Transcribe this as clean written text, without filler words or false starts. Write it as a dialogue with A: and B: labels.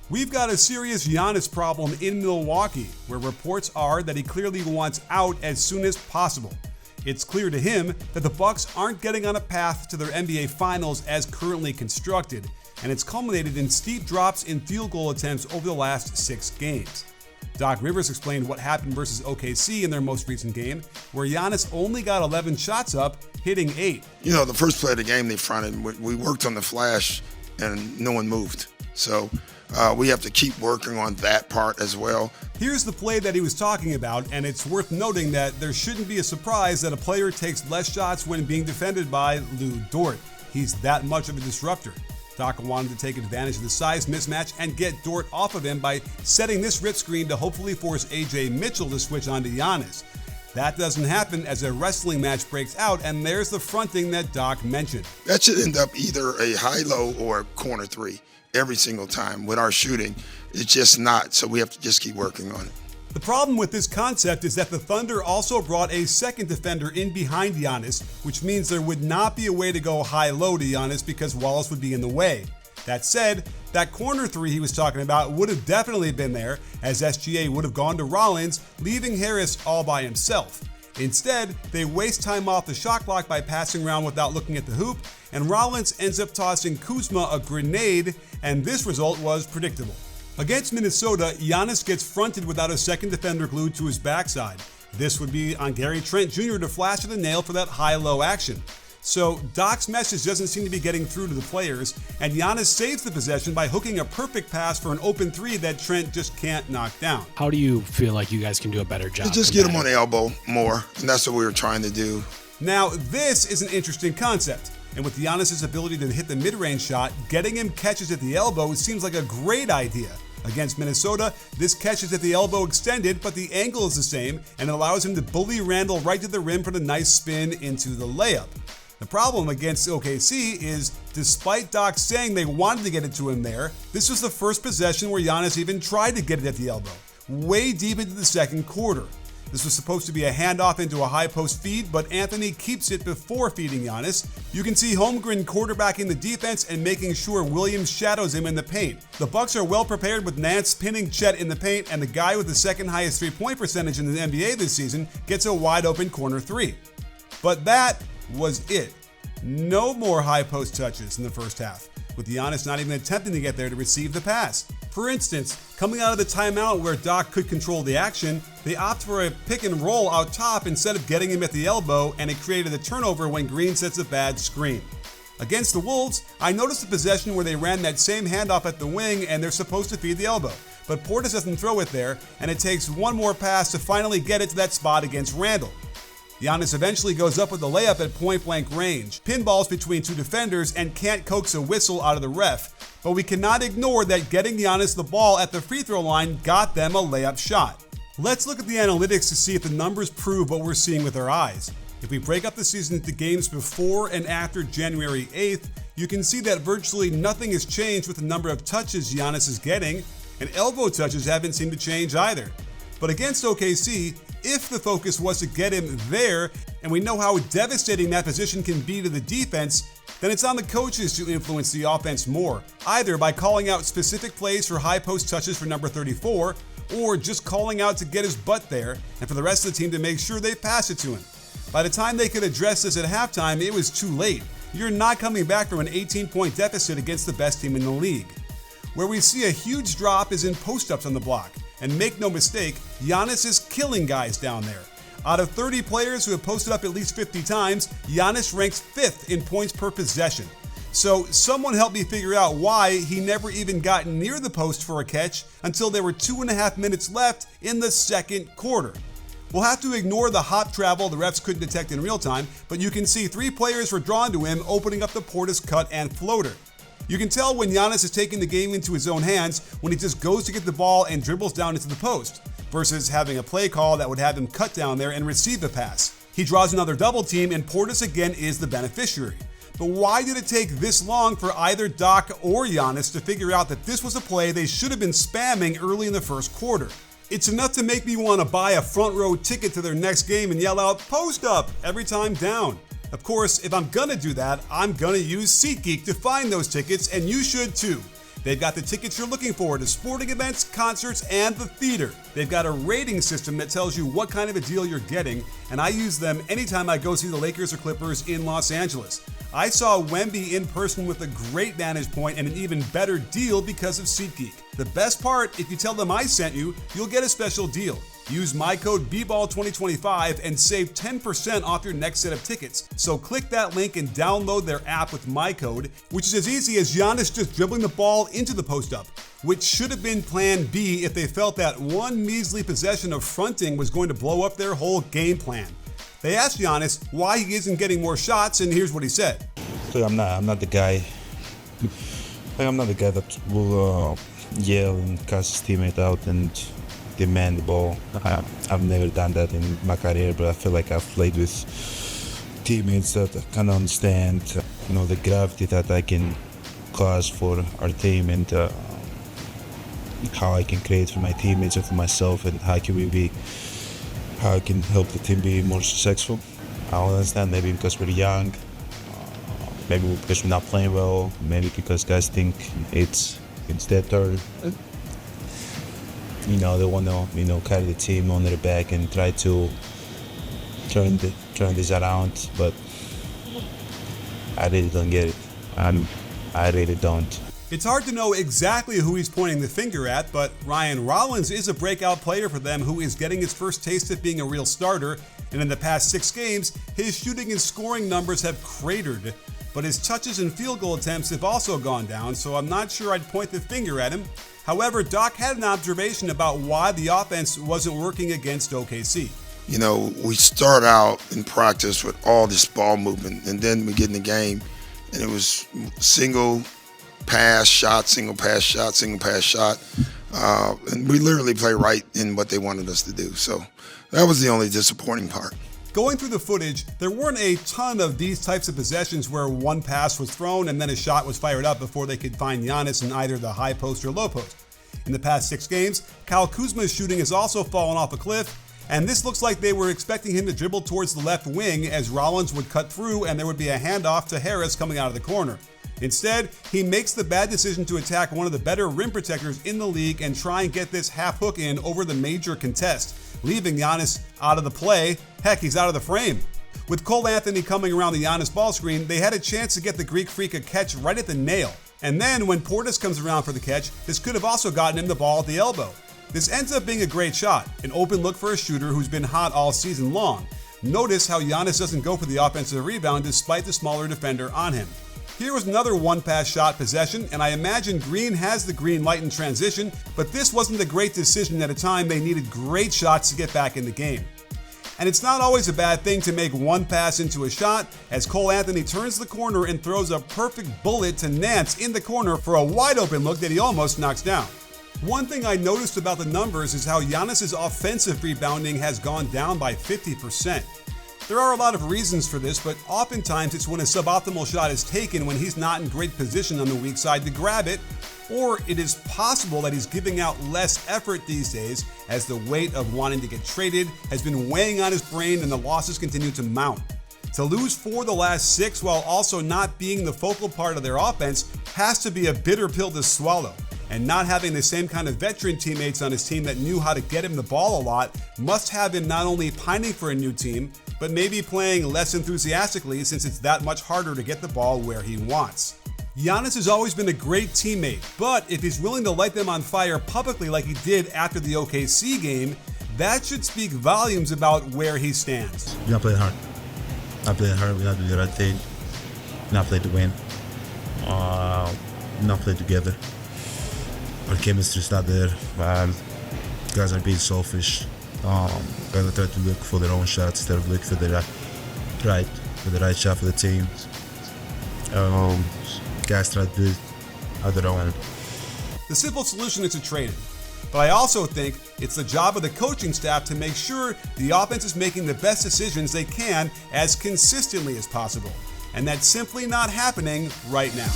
A: We've got a serious Giannis problem in Milwaukee, where reports are that he clearly wants out as soon as possible. It's clear to him that the Bucks aren't getting on a path to their NBA Finals as currently constructed, and it's culminated in steep drops in field goal attempts over the last 6 games. Doc Rivers explained what happened versus OKC in their most recent game, where Giannis only got 11 shots up, hitting 8.
B: The first play of the game they fronted, we worked on the flash and no one moved. So we have to keep working on that part as well.
A: Here's the play that he was talking about, and it's worth noting that there shouldn't be a surprise that a player takes less shots when being defended by Lou Dort. He's that much of a disruptor. Doc wanted to take advantage of the size mismatch and get Dort off of him by setting this rip screen to hopefully force AJ Mitchell to switch onto Giannis. That doesn't happen as a wrestling match breaks out, and there's the fronting that Doc mentioned.
B: That should end up either a high-low or a corner 3 every single time. With our shooting, it's just not, so we have to just keep working on it.
A: The problem with this concept is that the Thunder also brought a second defender in behind Giannis, which means there would not be a way to go high-low to Giannis because Wallace would be in the way. That said, that corner 3 he was talking about would have definitely been there, as SGA would have gone to Rollins, leaving Harris all by himself. Instead, they waste time off the shot clock by passing around without looking at the hoop, and Rollins ends up tossing Kuzma a grenade, and this result was predictable. Against Minnesota, Giannis gets fronted without a second defender glued to his backside. This would be on Gary Trent Jr. to flash at the nail for that high-low action. So Doc's message doesn't seem to be getting through to the players, and Giannis saves the possession by hooking a perfect pass for an open 3 that Trent just can't knock down.
C: How do you feel like you guys can do a better job?
B: Just get him on the elbow more, and that's what we were trying to do.
A: Now, this is an interesting concept. And with Giannis' ability to hit the mid-range shot, getting him catches at the elbow seems like a great idea. Against Minnesota, this catch is at the elbow extended, but the angle is the same, and it allows him to bully Randle right to the rim for the nice spin into the layup. The problem against OKC is, despite Doc saying they wanted to get it to him there, this was the first possession where Giannis even tried to get it at the elbow, way deep into the second quarter. This was supposed to be a handoff into a high post feed, but Anthony keeps it before feeding Giannis. You can see Holmgren quarterbacking the defense and making sure Williams shadows him in the paint. The Bucks are well prepared with Nance pinning Chet in the paint, and the guy with the second highest 3-point percentage in the NBA this season gets a wide open corner 3. But that was it. No more high post touches in the first half, with Giannis not even attempting to get there to receive the pass. For instance, coming out of the timeout where Doc could control the action, they opt for a pick and roll out top instead of getting him at the elbow, and it created a turnover when Green sets a bad screen. Against the Wolves, I noticed a possession where they ran that same handoff at the wing and they're supposed to feed the elbow, but Portis doesn't throw it there, and it takes one more pass to finally get it to that spot against Randle. Giannis eventually goes up with the layup at point-blank range, pinballs between 2 defenders, and can't coax a whistle out of the ref. But we cannot ignore that getting Giannis the ball at the free throw line got them a layup shot. Let's look at the analytics to see if the numbers prove what we're seeing with our eyes. If we break up the season into games before and after January 8th, you can see that virtually nothing has changed with the number of touches Giannis is getting, and elbow touches haven't seemed to change either. But against OKC, if the focus was to get him there, and we know how devastating that position can be to the defense, then it's on the coaches to influence the offense more, either by calling out specific plays for high post touches for number 34, or just calling out to get his butt there, and for the rest of the team to make sure they pass it to him. By the time they could address this at halftime, it was too late. You're not coming back from an 18-point deficit against the best team in the league. Where we see a huge drop is in post-ups on the block. And make no mistake, Giannis is killing guys down there. Out of 30 players who have posted up at least 50 times, Giannis ranks 5th in points per possession. So someone help me figure out why he never even got near the post for a catch until there were 2.5 minutes left in the second quarter. We'll have to ignore the hop travel the refs couldn't detect in real time, but you can see 3 players were drawn to him, opening up the Portis cut and floater. You can tell when Giannis is taking the game into his own hands when he just goes to get the ball and dribbles down into the post, versus having a play call that would have him cut down there and receive the pass. He draws another double team and Portis again is the beneficiary. But why did it take this long for either Doc or Giannis to figure out that this was a play they should have been spamming early in the first quarter? It's enough to make me want to buy a front row ticket to their next game and yell out, "Post up," every time down. Of course, if I'm gonna do that, I'm gonna use SeatGeek to find those tickets, and you should too. They've got the tickets you're looking for to sporting events, concerts, and the theater. They've got a rating system that tells you what kind of a deal you're getting, and I use them anytime I go see the Lakers or Clippers in Los Angeles. I saw Wemby in person with a great vantage point and an even better deal because of SeatGeek. The best part, if you tell them I sent you, you'll get a special deal. Use my code BBALL2025 and save 10% off your next set of tickets. So click that link and download their app with my code, which is as easy as Giannis just dribbling the ball into the post-up, which should have been plan B if they felt that one measly possession of fronting was going to blow up their whole game plan. They asked Giannis why he isn't getting more shots, and here's what he said.
D: I'm not the guy. I'm not the guy that will yell and cuss his teammate out and demand the ball. I've never done that in my career, but I feel like I've played with teammates that kind of understand, the gravity that I can cause for our team and how I can create for my teammates and for myself, and how I can help the team be more successful. I understand maybe because we're young, maybe because we're not playing well, maybe because guys think it's their turn. They want to, carry the team on their back and try to turn this around, but I really don't get it. I really don't.
A: It's hard to know exactly who he's pointing the finger at, but Ryan Rollins is a breakout player for them who is getting his first taste of being a real starter, and in the past 6 games, his shooting and scoring numbers have cratered. But his touches and field goal attempts have also gone down, so I'm not sure I'd point the finger at him. However, Doc had an observation about why the offense wasn't working against OKC.
B: We start out in practice with all this ball movement, and then we get in the game, and it was single pass shot, single pass shot, single pass shot. And we literally play right in what they wanted us to do. So that was the only disappointing part.
A: Going through the footage, there weren't a ton of these types of possessions where one pass was thrown and then a shot was fired up before they could find Giannis in either the high post or low post. In the past 6 games, Kyle Kuzma's shooting has also fallen off a cliff, and this looks like they were expecting him to dribble towards the left wing as Rollins would cut through and there would be a handoff to Harris coming out of the corner. Instead, he makes the bad decision to attack one of the better rim protectors in the league and try and get this half hook in over the major contest, leaving Giannis out of the play. Heck, he's out of the frame. With Cole Anthony coming around the Giannis ball screen, they had a chance to get the Greek Freak a catch right at the nail. And then when Portis comes around for the catch, this could have also gotten him the ball at the elbow. This ends up being a great shot, an open look for a shooter who's been hot all season long. Notice how Giannis doesn't go for the offensive rebound despite the smaller defender on him. Here was another one-pass shot possession, and I imagine Green has the green light in transition, but this wasn't a great decision at a time they needed great shots to get back in the game. And it's not always a bad thing to make one pass into a shot, as Cole Anthony turns the corner and throws a perfect bullet to Nance in the corner for a wide-open look that he almost knocks down. One thing I noticed about the numbers is how Giannis' offensive rebounding has gone down by 50%. There are a lot of reasons for this, but oftentimes it's when a suboptimal shot is taken when he's not in great position on the weak side to grab it, or it is possible that he's giving out less effort these days as the weight of wanting to get traded has been weighing on his brain and the losses continue to mount. To lose 4 of the last 6 while also not being the focal part of their offense has to be a bitter pill to swallow. And not having the same kind of veteran teammates on his team that knew how to get him the ball a lot must have him not only pining for a new team, but maybe playing less enthusiastically since it's that much harder to get the ball where he wants. Giannis has always been a great teammate, but if he's willing to light them on fire publicly like he did after the OKC game, that should speak volumes about where he stands.
D: We're not playing hard. Not playing hard. We're not doing the right thing. Not playing to win. Not playing together. Our chemistry's not there. Guys are being selfish. Guys are trying to look for their own shots instead of looking for the right shot for the team. Guys try to do it on their own.
A: The simple solution is to trade him. But I also think it's the job of the coaching staff to make sure the offense is making the best decisions they can as consistently as possible. And that's simply not happening right now.